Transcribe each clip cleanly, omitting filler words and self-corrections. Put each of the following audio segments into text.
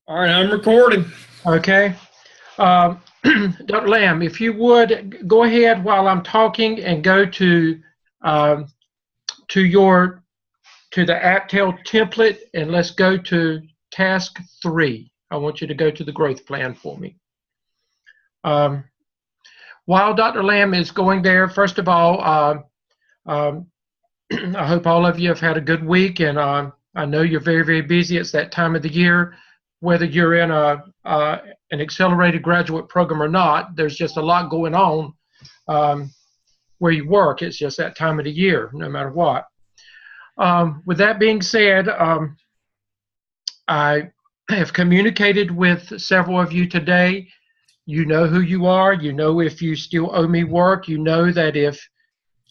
All right, I'm recording. Okay. Dr. Lamb, if you would go ahead while I'm talking and go um, to your to the AppTel template, and let's go to task 3. I want you to go to the growth plan for me. Um, while Dr. Lamb is going there, first of all, I hope all of you have had a good week, and I know you're very, very busy. It's that time of the year. Whether you're in an accelerated graduate program or not, there's just a lot going on where you work. It's just that time of the year, no matter what. With that being said, I have communicated with several of you today. You know who you are. You know if you still owe me work. You know that if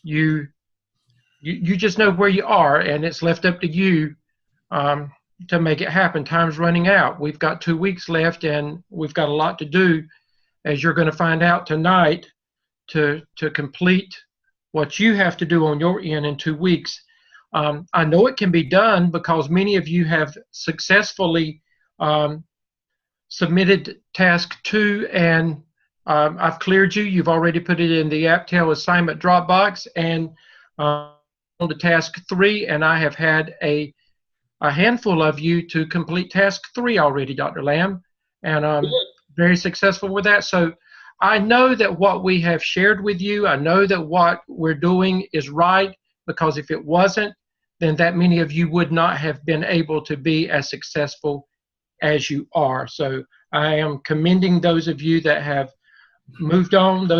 you just know where you are, and it's left up to you to make it happen. Time's running out. We've got 2 weeks left, and we've got a lot to do, as you're going to find out tonight, to complete what you have to do on your end in 2 weeks. I know it can be done because many of you have successfully submitted task 2, and I've cleared you. You've already put it in the AppTel assignment Dropbox, and on to task 3, and I have had a handful of you to complete task 3 already, Dr. Lamb, and I'm very successful with that. So I know that what we have shared with you, I know that what we're doing is right, because if it wasn't, then that many of you would not have been able to be as successful as you are. So I am commending those of you that have moved on.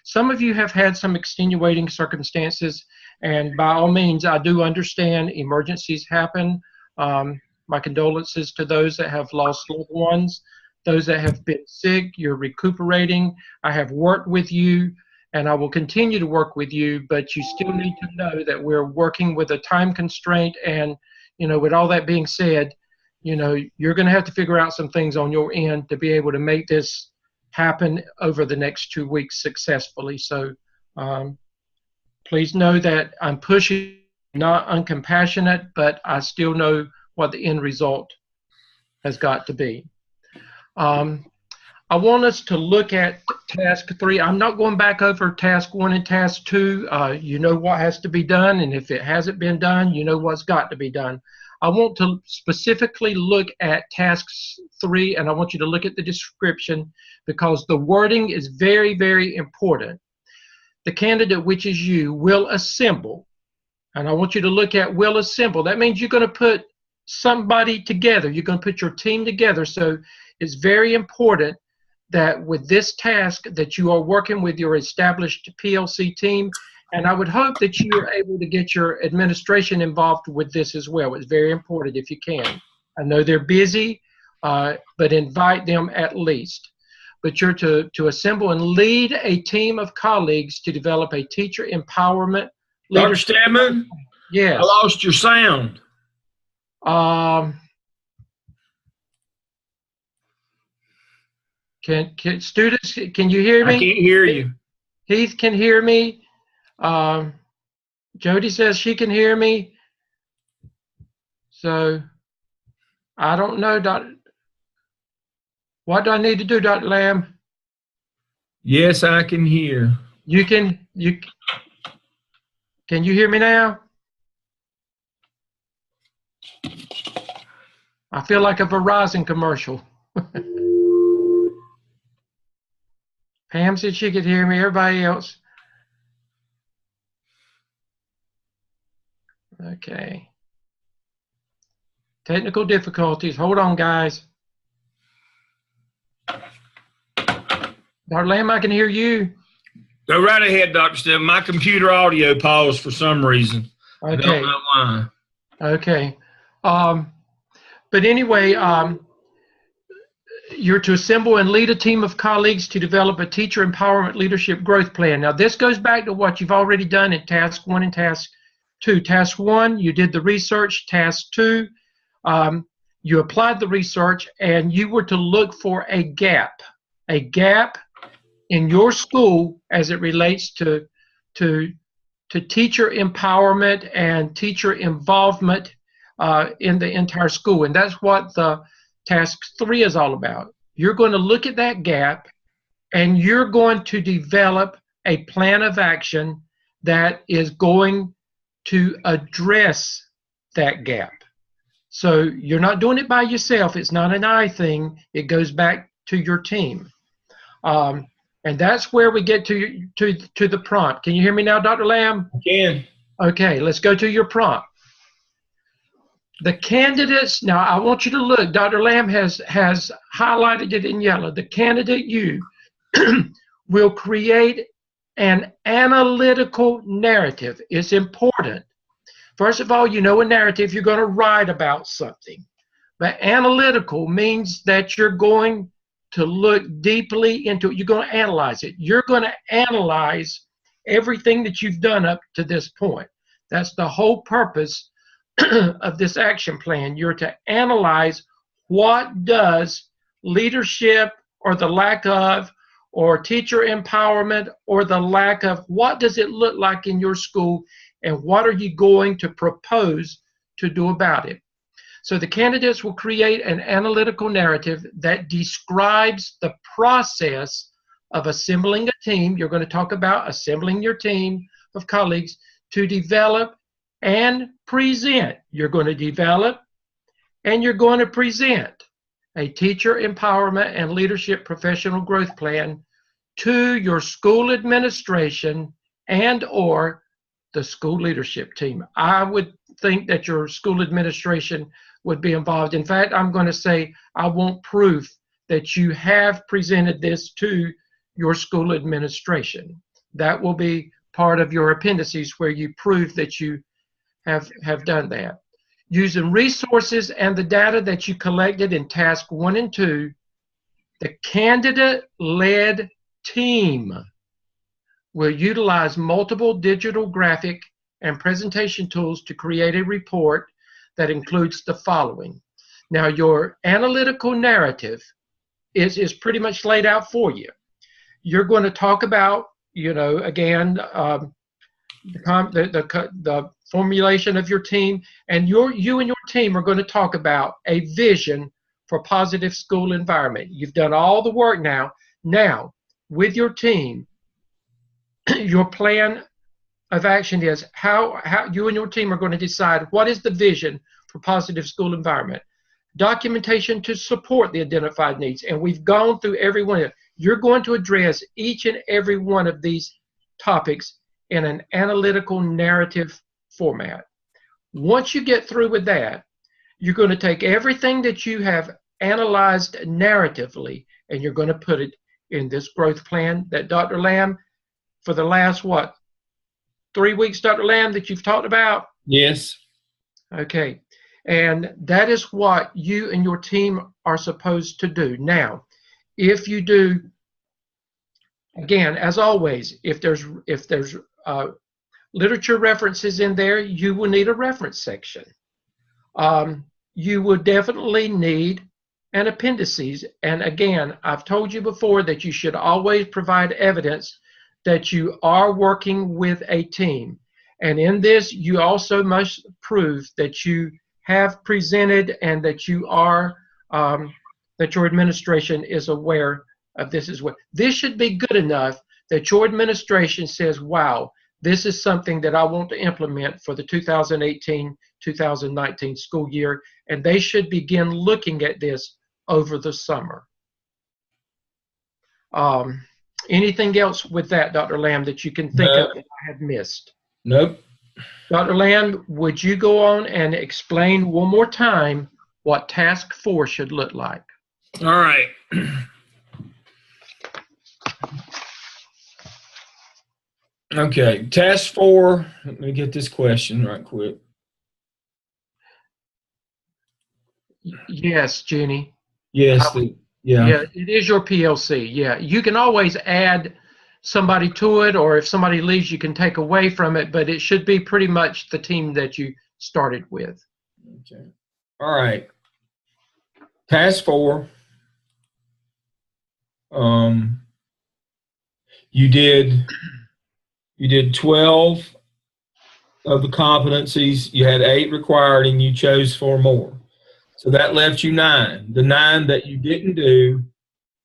Some of you have had some extenuating circumstances, and by all means, I do understand emergencies happen. My condolences to those that have lost loved ones, those that have been sick. You're recuperating. I have worked with you, and I will continue to work with you, but you still need to know that we're working with a time constraint, and with all that being said, you're going to have to figure out some things on your end to be able to make this happen over the next 2 weeks successfully. So please know that I'm pushing, not uncompassionate, but I still know what the end result has got to be. I want us to look at task 3. I'm not going back over task 1 and task 2. You know what has to be done, and if it hasn't been done, you know what's got to be done. I want to specifically look at task 3, and I want you to look at the description, because the wording is very, very important. The candidate, which is you, will assemble. And I want you to look at will assemble. That means you're going to put somebody together. You're going to put your team together. So it's very important that with this task that you are working with your established PLC team. And I would hope that you are able to get your administration involved with this as well. It's very important if you can. I know they're busy, but invite them at least. But you're to assemble and lead a team of colleagues to develop a teacher empowerment. Dr. Stedman? Yes. I lost your sound. Students, can you hear me? I can't hear you. Heath can hear me. Jody says she can hear me. So I don't know, what do I need to do, Dr. Lamb? Yes, I can hear. Can you hear me now? I feel like a Verizon commercial. Pam said she could hear me. Everybody else? Okay. Technical difficulties. Hold on, guys. Dr. Lamb, I can hear you. Go right ahead, Dr. Stedman. My computer audio paused for some reason. Okay. I don't know why. Okay. But anyway, you're to assemble and lead a team of colleagues to develop a teacher empowerment leadership growth plan. Now, this goes back to what you've already done in task 1 and task 2. Task 1, you did the research. Task 2, you applied the research, and you were to look for a gap in your school as it relates to teacher empowerment and teacher involvement in the entire school. And that's what the task 3 is all about. You're going to look at that gap, and you're going to develop a plan of action that is going to address that gap. So you're not doing it by yourself. It's not an I thing. It goes back to your team. And that's where we get to the prompt. Can you hear me now, Dr. Lamb? I can. Okay, let's go to your prompt. The candidates, now I want you to look, Dr. Lamb has highlighted it in yellow. The candidate you will create an analytical narrative. It's important. First of all, you know a narrative, you're going to write about something. But analytical means that you're going to look deeply into it. You're going to analyze it. You're going to analyze everything that you've done up to this point. That's the whole purpose of this action plan. You're to analyze what does leadership or the lack of, or teacher empowerment or the lack of, what does it look like in your school, and what are you going to propose to do about it? So the candidates will create an analytical narrative that describes the process of assembling a team. You're going to talk about assembling your team of colleagues to develop and present. You're going to develop and you're going to present a teacher empowerment and leadership professional growth plan to your school administration and or the school leadership team. I would think that your school administration would be involved. In fact, I'm going to say I want proof that you have presented this to your school administration. That will be part of your appendices where you prove that you have done that. Using resources and the data that you collected in task 1 and 2, the candidate-led team will utilize multiple digital graphic and presentation tools to create a report that includes the following. Now, your analytical narrative is pretty much laid out for you. You're going to talk about, again, the formulation of your team, and you and your team are going to talk about a vision for positive school environment. You've done all the work now. Now, with your team, your plan of action is how you and your team are going to decide what is the vision for positive school environment. Documentation to support the identified needs, and we've gone through every one of them. You're going to address each and every one of these topics in an analytical narrative format. Once you get through with that, you're going to take everything that you have analyzed narratively and you're going to put it in this growth plan that Dr. Lamb, for the last, 3 weeks, Dr. Lamb, that you've talked about? Yes. Okay. And that is what you and your team are supposed to do. Now, if you do, again, as always, if there's literature references in there, you will need a reference section. You will definitely need an appendices. And again, I've told you before that you should always provide evidence that you are working with a team. And in this, you also must prove that you have presented and that you are, that your administration is aware of this as well. This should be good enough that your administration says, wow, this is something that I want to implement for the 2018-2019 school year, and they should begin looking at this over the summer. Anything else with that, Dr. Lamb, that you can think of that I have missed? Nope. Dr. Lamb, would you go on and explain one more time what task 4 should look like? All right. Okay, task 4, let me get this question right quick. Yes, Jenny. Yes, yeah, it is your PLC. Yeah, you can always add somebody to it, or if somebody leaves, you can take away from it, but it should be pretty much the team that you started with. Okay. All right. Task 4. You did 12 of the competencies. You had 8 required, and you chose 4 more. So that left you 9. The 9 that you didn't do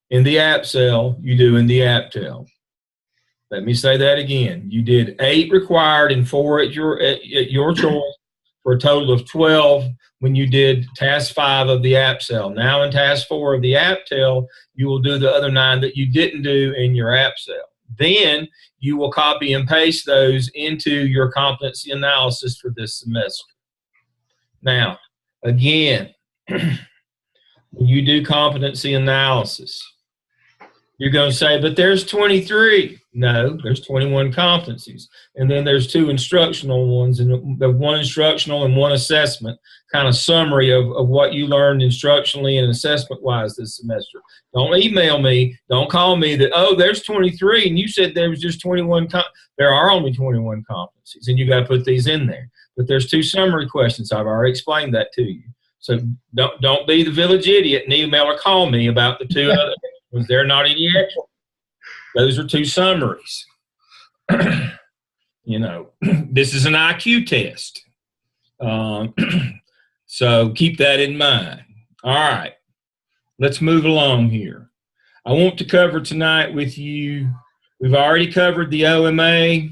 in the app cell, you do in the app tel. Let me say that again. You did 8 required and 4 at your choice for a total of 12 when you did task 5 of the app cell. Now in task 4 of the app tel, you will do the other 9 that you didn't do in your app cell. Then you will copy and paste those into your competency analysis for this semester. Now, again, when you do competency analysis, you're going to say, but there's 23. No, there's 21 competencies. And then there's 2 instructional ones, and the 1 instructional and 1 assessment, kind of summary of what you learned instructionally and assessment-wise this semester. Don't email me. Don't call me that, oh, there's 23, and you said there was just 21. There are only 21 competencies, and you got to put these in there. But there's 2 summary questions. I've already explained that to you. So don't be the village idiot and email or call me about the 2 other ones. They're not any extra. Those are 2 summaries. You know, this is an IQ test. So keep that in mind. All right, let's move along here. I want to cover tonight with you, we've already covered the OMA.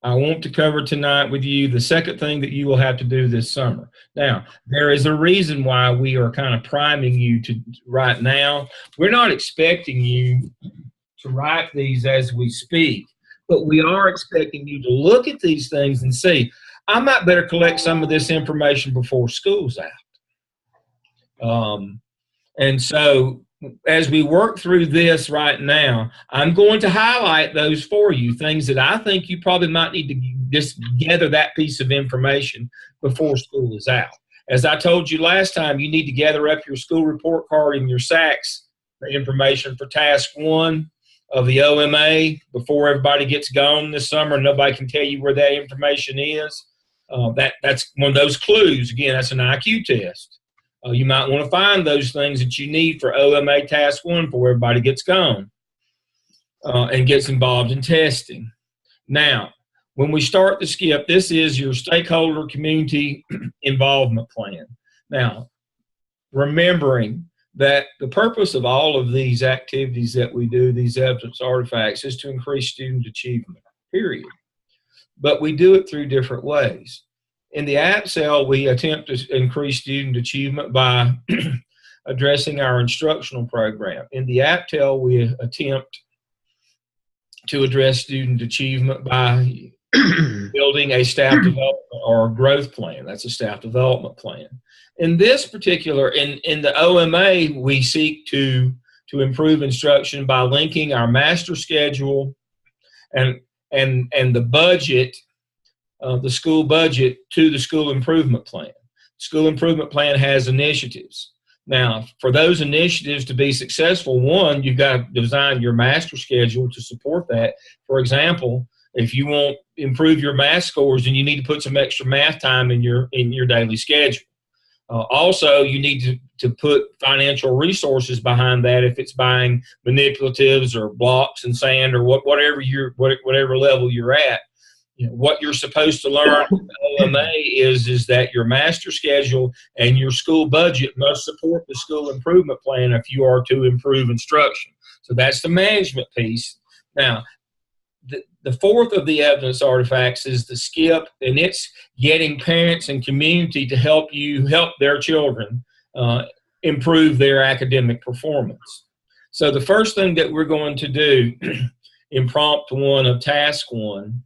I want to cover tonight with you the second thing that you will have to do this summer. Now, there is a reason why we are kind of priming you to right now. We're not expecting you to write these as we speak, but we are expecting you to look at these things and see, I might better collect some of this information before school's out. And so as we work through this right now, I'm going to highlight those for you, things that I think you probably might need to just gather that piece of information before school is out. As I told you last time, you need to gather up your school report card and your SACS information for task 1 of the OMA before everybody gets gone this summer and nobody can tell you where that information is. That's one of those clues. Again, that's an IQ test. You might want to find those things that you need for OMA task 1 before everybody gets gone and gets involved in testing. Now, when we start the skip, this is your stakeholder community involvement plan. Now, remembering that the purpose of all of these activities that we do, these evidence artifacts, is to increase student achievement, period. But we do it through different ways. In the app cell, we attempt to increase student achievement by addressing our instructional program. In the app tel, we attempt to address student achievement by building a staff development or a growth plan. That's a staff development plan. In this particular, in the OMA, we seek to improve instruction by linking our master schedule and the budget, the school budget, to the school improvement plan. School improvement plan has initiatives. Now, for those initiatives to be successful, one, you've got to design your master schedule to support that. For example, if you want to improve your math scores, then you need to put some extra math time in your daily schedule. Also, you need to put financial resources behind that if it's buying manipulatives or blocks and sand or whatever level you're at. You know, what you're supposed to learn in the OMA is that your master schedule and your school budget must support the school improvement plan if you are to improve instruction. So that's the management piece. Now, the fourth of the evidence artifacts is the skip, and it's getting parents and community to help their children improve their academic performance. So the first thing that we're going to do in prompt 1 of task 1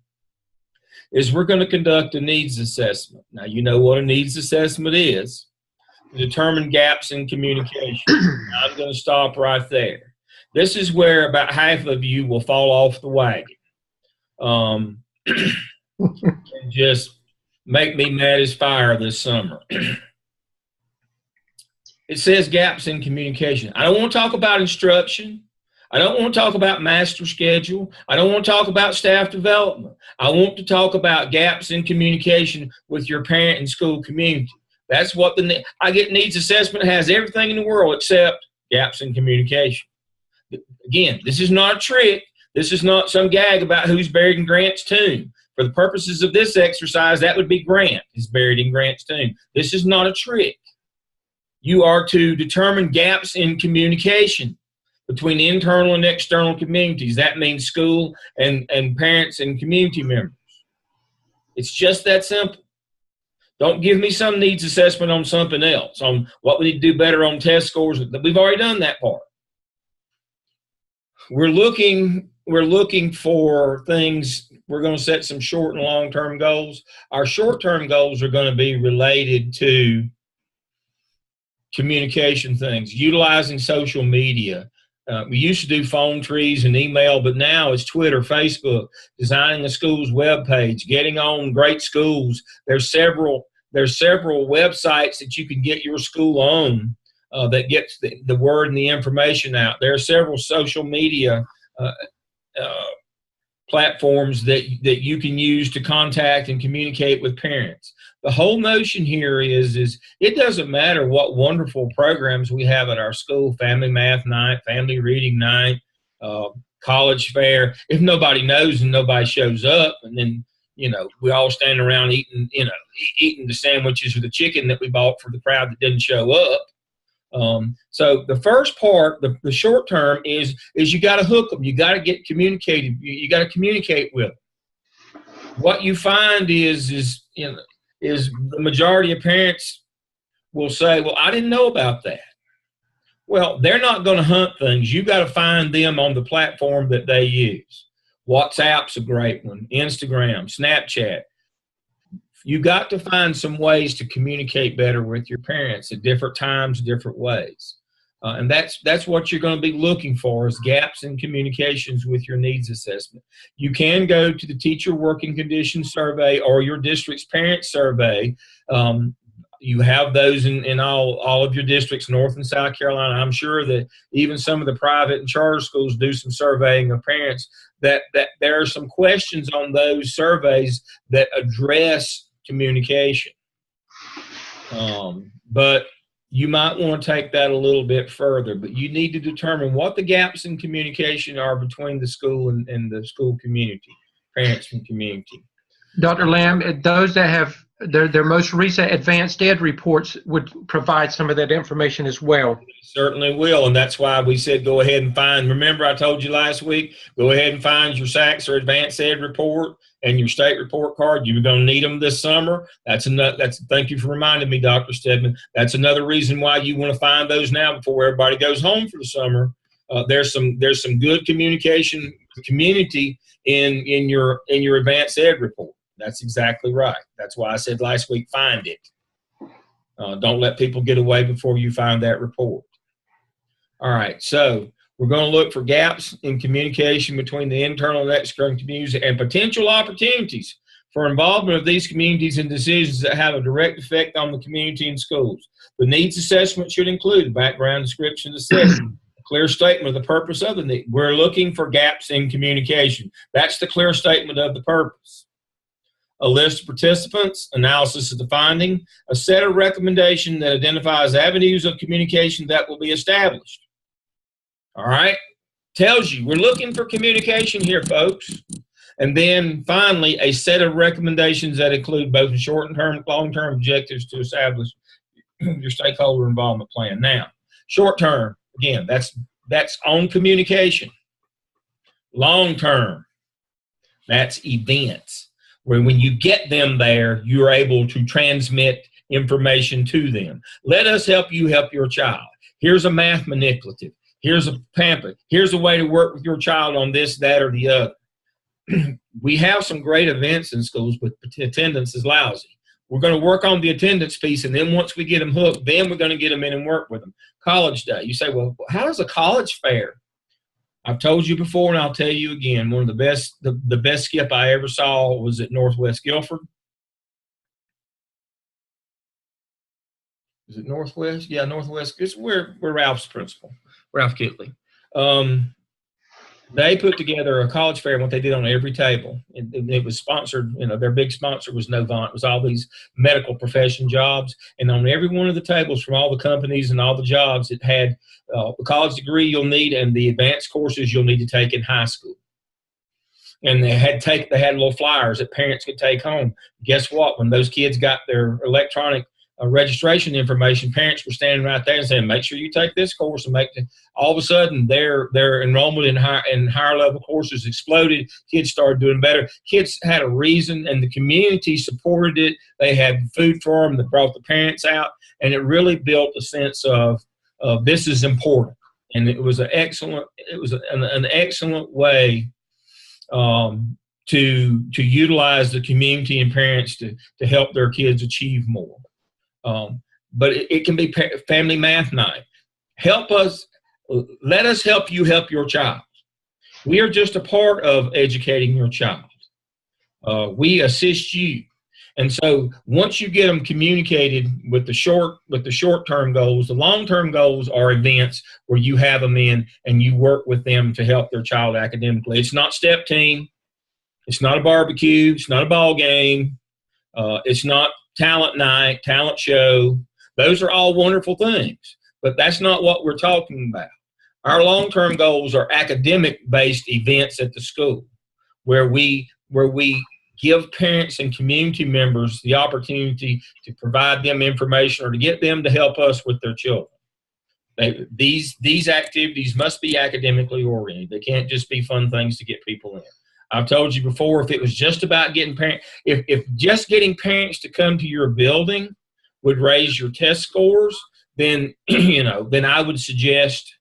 is we're going to conduct a needs assessment. Now, you know what a needs assessment is. To determine gaps in communication. Now, I'm going to stop right there. This is where about half of you will fall off the wagon. And just make me mad as fire this summer. It says gaps in communication. I don't want to talk about instruction. I don't want to talk about master schedule. I don't want to talk about staff development. I want to talk about gaps in communication with your parent and school community. That's what I get needs assessment has everything in the world except gaps in communication. Again, this is not a trick. This is not some gag about who's buried in Grant's tomb. For the purposes of this exercise, that would be Grant. It's buried in Grant's tomb. This is not a trick. You are to determine gaps in communication between internal and external communities. That means school and parents and community members. It's just that simple. Don't give me some needs assessment on something else, on what we need to do better on test scores. We've already done that part. We're looking for things. We're going to set some short and long-term goals. Our short-term goals are going to be related to communication things, utilizing social media. We used to do phone trees and email, but now it's Twitter, Facebook, designing a school's web page, getting on great schools. There's several websites that you can get your school on that gets the word and the information out. There are several social media platforms that you can use to contact and communicate with parents. The whole notion here is it doesn't matter what wonderful programs we have at our school, family math night, family reading night, college fair. If nobody knows and nobody shows up, and then we all stand around eating the sandwiches or the chicken that we bought for the crowd that didn't show up. So the first part, the short term is you got to hook them. You got to get communicated. You got to communicate with them. What you find is the majority of parents will say, well, I didn't know about that. Well, they're not going to hunt things. You got to find them on the platform that they use. WhatsApp's a great one. Instagram, Snapchat. You got to find some ways to communicate better with your parents at different times, different ways. And that's what you're going to be looking for, is gaps in communications with your needs assessment. You can go to the Teacher Working Conditions Survey or your district's parent survey. You have those in all of your districts, North and South Carolina. I'm sure that even some of the private and charter schools do some surveying of parents, that there are some questions on those surveys that address communication. But you might want to take that a little bit further, but you need to determine what the gaps in communication are between the school and the school community, parents and community. Dr. Lamb, those that have their most recent advanced ed reports would provide some of that information as well. Certainly will, and that's why we said go ahead and find. Remember, I told you last week, go ahead and find your SACS or advanced ed report and your state report card. You're going to need them this summer. Thank you for reminding me, Dr. Stedman. That's another reason why you want to find those now before everybody goes home for the summer. There's some good communication community in your advanced ed report. That's exactly right. That's why I said last week, find it. Don't let people get away before you find that report. All right, so we're going to look for gaps in communication between the internal and external communities and potential opportunities for involvement of these communities in decisions that have a direct effect on the community and schools. The needs assessment should include background description assessment, a clear statement of the purpose of the need. We're looking for gaps in communication. That's the clear statement of the purpose. A list of participants, analysis of the finding, a set of recommendation that identifies avenues of communication that will be established. All right? Tells you we're looking for communication here, folks. And then finally, a set of recommendations that include both short-term and long-term objectives to establish your stakeholder involvement plan. Now, short-term, again, that's on communication. Long-term, that's events. Where when you get them there, you're able to transmit information to them. Let us help you help your child. Here's a math manipulative. Here's a pamphlet. Here's a way to work with your child on this, that, or the other. We have some great events in schools, but attendance is lousy. We're going to work on the attendance piece, and then once we get them hooked, then we're going to get them in and work with them. College day. You say, well, how does a college fare? I've told you before, and I'll tell you again, one of the best skip I ever saw was at Northwest Guilford. Is it Northwest? Yeah, Northwest. It's where Ralph's principal, Ralph Kitley. They put together a college fair, and what they did on every table. It was sponsored, their big sponsor was Novant. It was all these medical profession jobs. And on every one of the tables from all the companies and all the jobs, it had the college degree you'll need and the advanced courses you'll need to take in high school. and they had little flyers that parents could take home. Guess what? When those kids got their electronic registration information, parents were standing right there and saying, "Make sure you take this course," and all of a sudden their enrollment in higher level courses exploded. Kids started doing better. Kids had a reason, and the community supported it. They had food for them. They brought the parents out, and it really built a sense of this is important. And it was an excellent way to utilize the community and parents to help their kids achieve more. But it can be family math night. Let us help you help your child. We are just a part of educating your child. We assist you. And so once you get them communicated with the short-term goals, the long-term goals are events where you have them in and you work with them to help their child academically. It's not step team. It's not a barbecue. It's not a ball game. It's not talent night, talent show. Those are all wonderful things, but that's not what we're talking about. Our long-term goals are academic-based events at the school where we give parents and community members the opportunity to provide them information or to get them to help us with their children. These activities must be academically oriented. They can't just be fun things to get people in. I've told you before, if it was just about getting parents, if just getting parents to come to your building would raise your test scores, then then I would suggest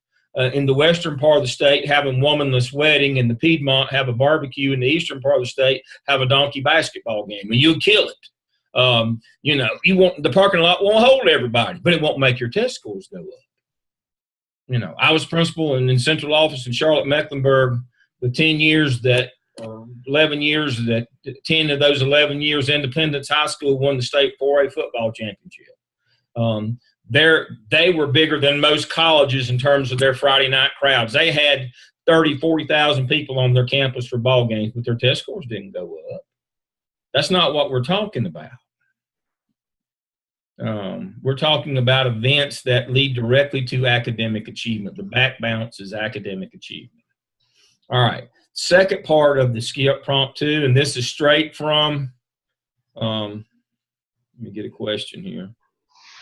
in the western part of the state have a womanless wedding, in the Piedmont have a barbecue, in the eastern part of the state have a donkey basketball game, and you'll kill it. The parking lot won't hold everybody, but it won't make your test scores go up. I was principal in central office in Charlotte, Mecklenburg, the 10 years that, or 11 years that 10 of those 11 years, Independence High School won the state 4A football championship. They were bigger than most colleges in terms of their Friday night crowds. They had 30, 40,000 people on their campus for ball games, but their test scores didn't go up. That's not what we're talking about. We're talking about events that lead directly to academic achievement. The back bounce is academic achievement. All right. Second part of the skip prompt 2, and this is straight from, let me get a question here.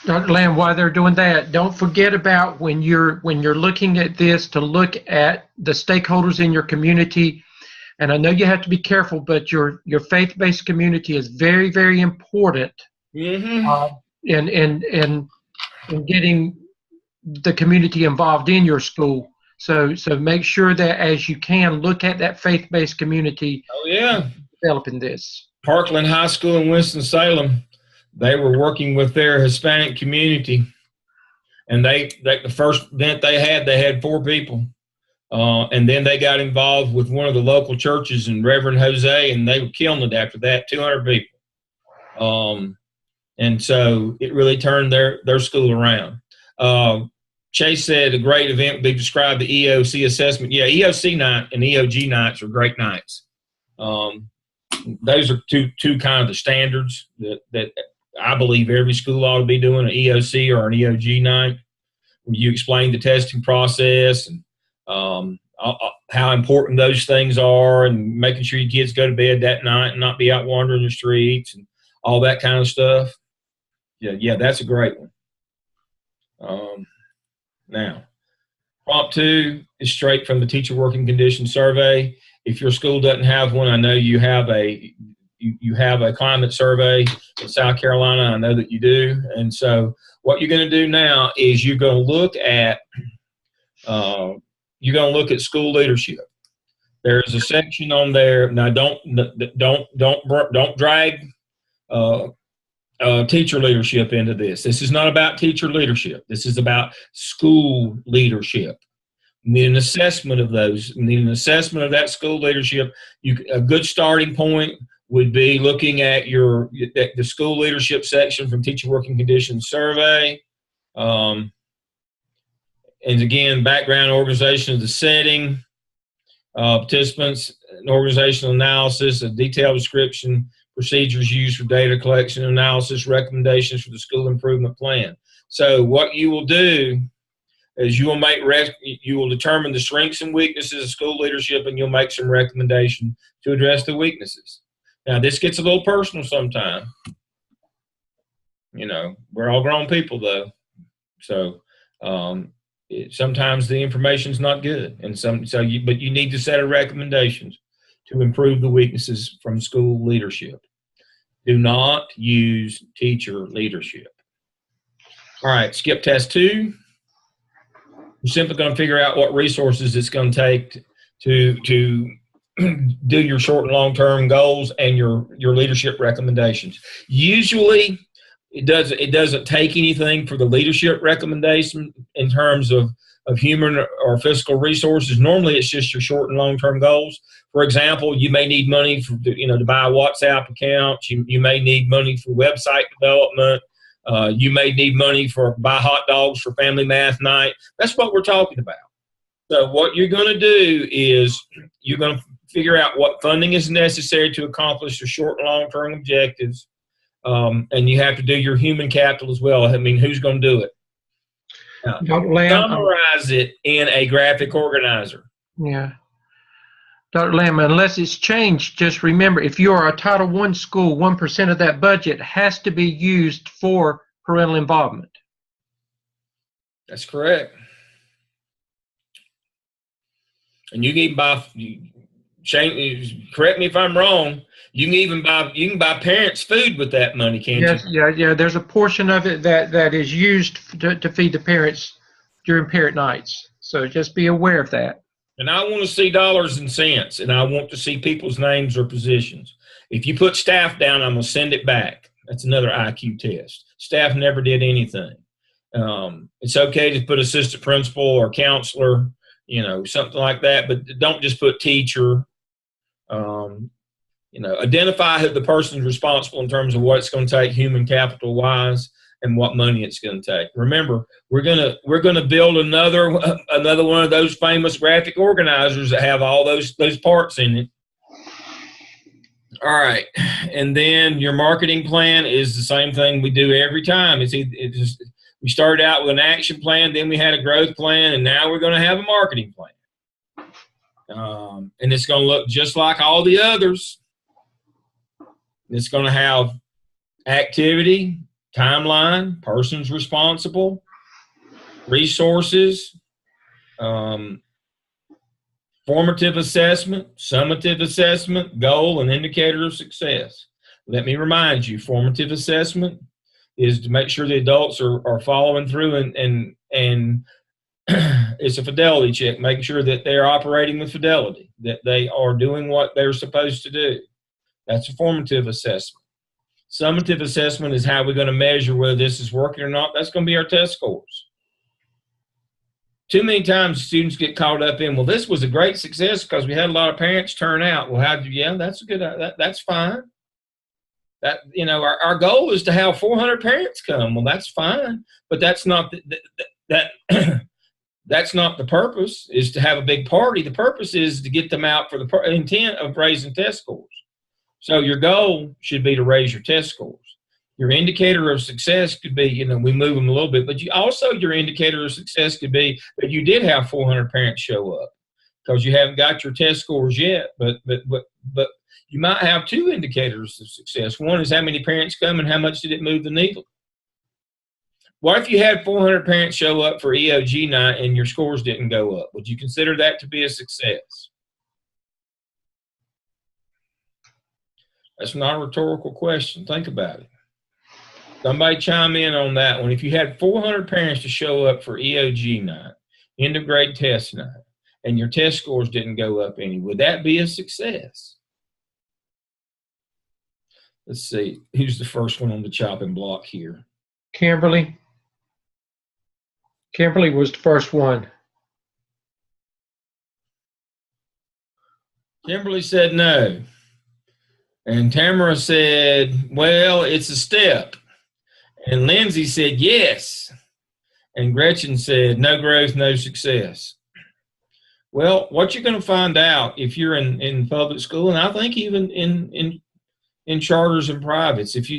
Dr. Lamb, while they're doing that, don't forget about when you're looking at this to look at the stakeholders in your community. And I know you have to be careful, but your faith-based community is very, very important in getting the community involved in your school. So make sure that as you can, look at that faith-based community. Oh, yeah. Developing this. Parkland High School in Winston-Salem, they were working with their Hispanic community, and the first event they had 4 people, and then they got involved with one of the local churches and Reverend Jose, and they were killing it after that, 200 people. And so it really turned their school around. Chase said a great event would be described the EOC assessment. Yeah, EOC night and EOG nights are great nights. Those are two kind of the standards that I believe every school ought to be doing, an EOC or an EOG night, where you explain the testing process and how important those things are, and making sure your kids go to bed that night and not be out wandering the streets and all that kind of stuff. Yeah, that's a great one. Now, prompt 2 is straight from the Teacher Working Conditions Survey. If your school doesn't have one, I know you have a climate survey in South Carolina. I know that you do. And so what you're going to do now is you're going to look at school leadership. There's a section on there. Now don't drag teacher leadership into this. This is not about teacher leadership. This is about school leadership. You need an assessment of those. You need an assessment of that school leadership. A good starting point would be looking at the school leadership section from Teacher Working Conditions Survey. And again, background, organization of the setting, participants, an organizational analysis, a detailed description, procedures used for data collection and analysis, recommendations for the school improvement plan. So what you will do, is you will determine the strengths and weaknesses of school leadership, and you'll make some recommendations to address the weaknesses. Now, this gets a little personal sometimes. You know, we're all grown people, though. So sometimes the information's not good, and but you need to set a recommendations to improve the weaknesses from school leadership. Do not use teacher leadership. All right, skip test 2. We're simply going to figure out what resources it's going to take to do your short and long-term goals and your leadership recommendations. Usually, it doesn't take anything for the leadership recommendation in terms of human or fiscal resources. Normally, it's just your short and long-term goals. For example, you may need money to buy a WhatsApp account. You may need money for website development. You may need money for buy hot dogs for family math night. That's what we're talking about. So what you're going to do is you're going to figure out what funding is necessary to accomplish your short and long-term objectives. And you have to do your human capital as well. I mean, who's going to do it? Dr. Lamb, summarize it in a graphic organizer. Yeah. Dr. Lamb, unless it's changed, just remember, if you are a Title I school, 1% of that budget has to be used for parental involvement. That's correct. And you can even correct me if I'm wrong, you can buy parents food with that money, can't you? Yeah. There's a portion of it that is used to feed the parents during parent nights. So just be aware of that. And I want to see dollars and cents, and I want to see people's names or positions. If you put staff down, I'm going to send it back. That's another IQ test. Staff never did anything. It's okay to put assistant principal or counselor, something like that, but don't just put teacher. Identify who the person's responsible in terms of what it's going to take human capital wise and what money it's going to take. Remember, we're gonna build another one of those famous graphic organizers that have all those parts in it. All right, and then your marketing plan is the same thing we do every time. We started out with an action plan, then we had a growth plan, and now we're going to have a marketing plan. And it's going to look just like all the others. It's going to have activity, timeline, persons responsible, resources, formative assessment, summative assessment, goal, and indicator of success. Let me remind you, formative assessment is to make sure the adults are following through and it's a fidelity check, making sure that they're operating with fidelity, that they are doing what they're supposed to do. That's a formative assessment. Summative assessment is how we're going to measure whether this is working or not. That's going to be our test scores. Too many times students get caught up in, well, this was a great success because we had a lot of parents turn out. Well, that's a good, that's fine. That, our goal is to have 400 parents come. Well, that's fine, but that's not that's not the purpose, is to have a big party. The purpose is to get them out for the intent of raising test scores. So your goal should be to raise your test scores. Your indicator of success could be, we move them a little bit, but your indicator of success could be that you did have 400 parents show up, because you haven't got your test scores yet, but you might have 2 indicators of success. One is how many parents come and how much did it move the needle. What if you had 400 parents show up for EOG night and your scores didn't go up? Would you consider that to be a success? That's not a rhetorical question. Think about it. Somebody chime in on that one. If you had 400 parents to show up for EOG night, end of grade test night, and your test scores didn't go up any, would that be a success? Let's see. Who's the first one on the chopping block here? Kimberly. Kimberly was the first one. Kimberly said no. And Tamara said, well, it's a step. And Lindsay said yes. And Gretchen said, no growth, no success. Well, what you're going to find out if you're in public school, and I think even in charters and privates, if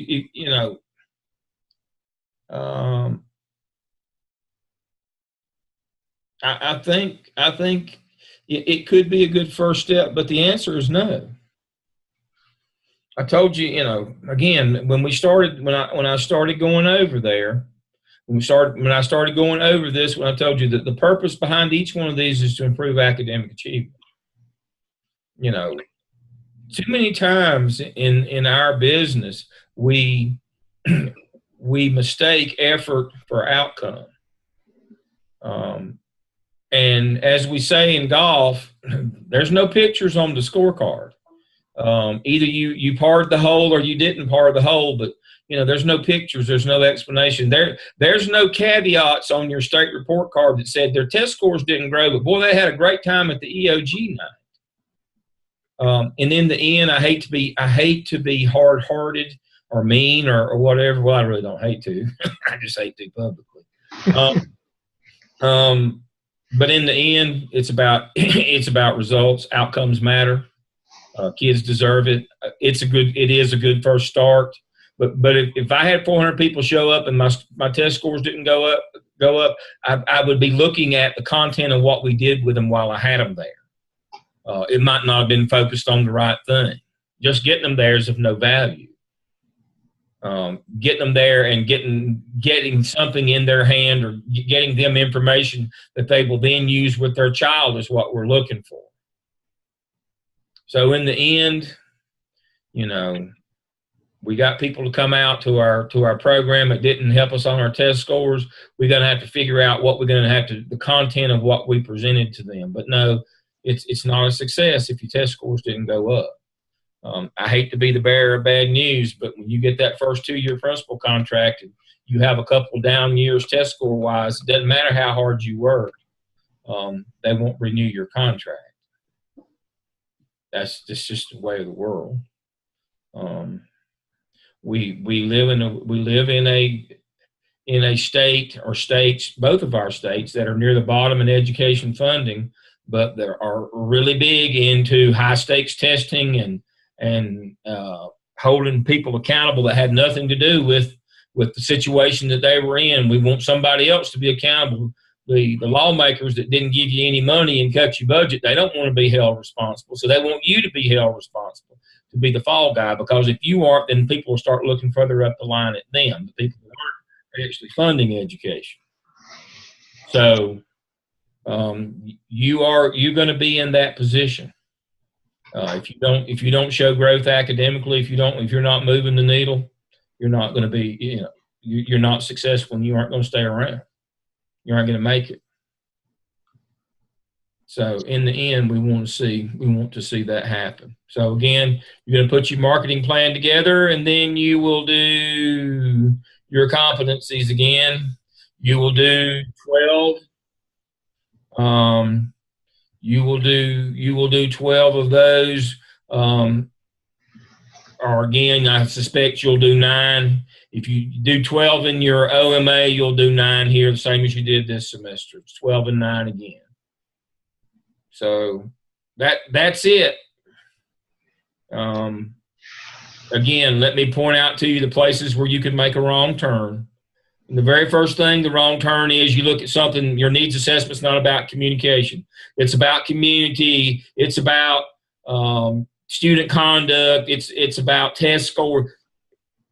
I think it could be a good first step, but the answer is no. I told you, again, when I started going over there, when I started going over this, when I told you that the purpose behind each one of these is to improve academic achievement. Too many times in our business, we mistake effort for outcome. And as we say in golf, there's no pictures on the scorecard. Either you parred the hole or you didn't par the hole, but there's no pictures, there's no explanation. There's no caveats on your state report card that said their test scores didn't grow, but boy, they had a great time at the EOG night. And in the end, I hate to be hard-hearted or mean or whatever. Well, I really don't hate to. I just hate to publicly. But in the end, it's about results. Outcomes matter. Kids deserve it. It is a good first start. But if I had 400 people show up and my test scores didn't go up, I would be looking at the content of what we did with them while I had them there. It might not have been focused on the right thing. Just getting them there is of no value. Getting them there and getting something in their hand or getting them information that they will then use with their child is what we're looking for. So in the end, we got people to come out to our program that didn't help us on our test scores. We're going to have to figure out the content of what we presented to them. But no, it's not a success if your test scores didn't go up. I hate to be the bearer of bad news, but when you get that first 2-year principal contract and you have a couple down years test score wise, it doesn't matter how hard you work. They won't renew your contract. That's just the way of the world. We live in a state or states, both of our states, that are near the bottom in education funding, but they are really big into high stakes testing and holding people accountable that had nothing to do with the situation that they were in. We want somebody else to be accountable. The lawmakers that didn't give you any money and cut your budget, they don't want to be held responsible. So they want you to be held responsible, to be the fall guy, because if you aren't, then people will start looking further up the line at them, the people that aren't actually funding education. So you're going to be in that position. If you don't show growth academically, if you're not moving the needle, you're not going to be, you're not successful, and you aren't going to stay around. You aren't going to make it. So in the end, we want to see that happen. So again, you're going to put your marketing plan together, and then you will do your competencies again. You will do 12. You will do 12 of those. Or again, I suspect you'll do 9. If you do 12 in your OMA, you'll do 9 here, the same as you did this semester. It's 12 and 9 again. So that's it. Again, let me point out to you the places where you can make a wrong turn. And the very first thing, the wrong turn is you look at something. Your needs assessment's not about communication. It's about community. It's about student conduct. It's about test score.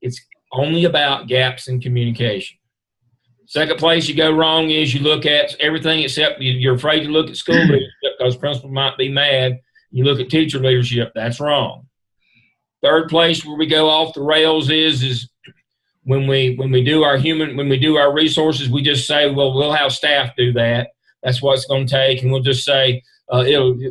It's only about gaps in communication. Second place you go wrong is you look at everything except you're afraid to look at school leadership because principal might be mad. You look at teacher leadership. That's wrong. Third place where we go off the rails is when we do our resources, we just say, well, we'll have staff do that. That's what it's going to take, and we'll just say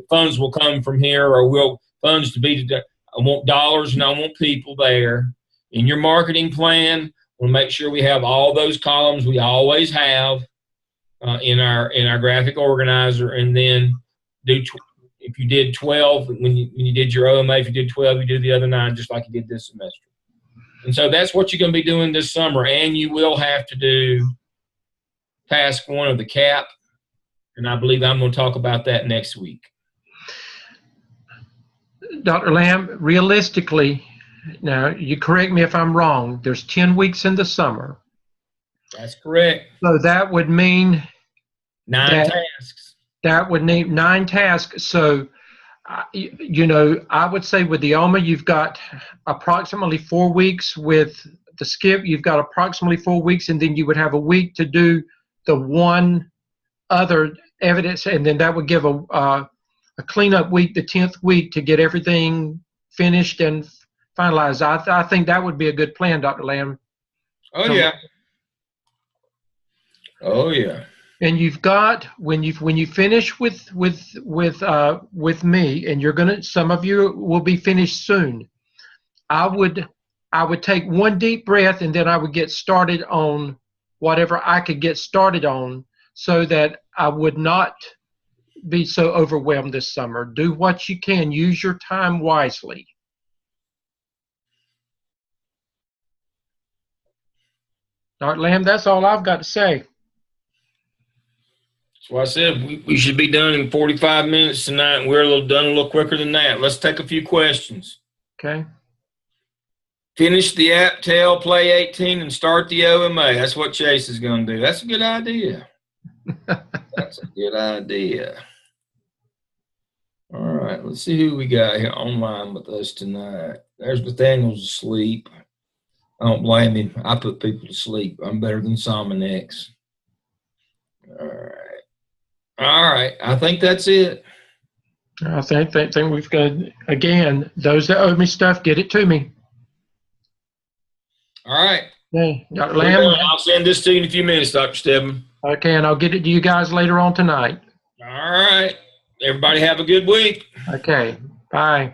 funds will come from here, or funds to be. I want dollars and I want people there. In your marketing plan, we'll make sure we have all those columns we always have in our graphic organizer, and then if you did 12 when you did your OMA, if you did 12, you do the other 9 just like you did this semester. And so that's what you're going to be doing this summer, and you will have to do task 1 of the CAP, and I believe I'm going to talk about that next week. Dr. Lamb, realistically, now you correct me if I'm wrong, there's 10 weeks in the summer. That's correct. So that would mean 9 tasks. That would need 9 tasks. So, you know, I would say with the OMA, you've got approximately 4 weeks. With the skip, you've got approximately 4 weeks, and then you would have a week to do the one other evidence, and then that would give a cleanup week, the 10th week, to get everything finished and finalized. I think that would be a good plan, Dr. Lamb. Oh, yeah. Oh, yeah. And you've got, when you finish with me, and you're gonna, some of you will be finished soon. I would take one deep breath, and then I would get started on whatever I could get started on, so that I would not be so overwhelmed this summer. Do what you can. Use your time wisely. Dr. Lamb, that's all I've got to say. That's why I said we should be done in 45 minutes tonight, and we're done a little quicker than that. Let's take a few questions. Okay. Finish the AppTel, play 18, and start the OMA. That's what Chase is going to do. That's a good idea. That's a good idea. All right, let's see who we got here online with us tonight. There's Nathaniel's asleep. I don't blame him. I put people to sleep. I'm better than Sominex. All right. All right. I think that's it. I think we've got, again, those that owe me stuff, get it to me. All right. Okay, Dr. Lamb. I'll send this to you in a few minutes, Dr. Stedman. Okay, and I'll get it to you guys later on tonight. All right. Everybody have a good week. Okay, bye.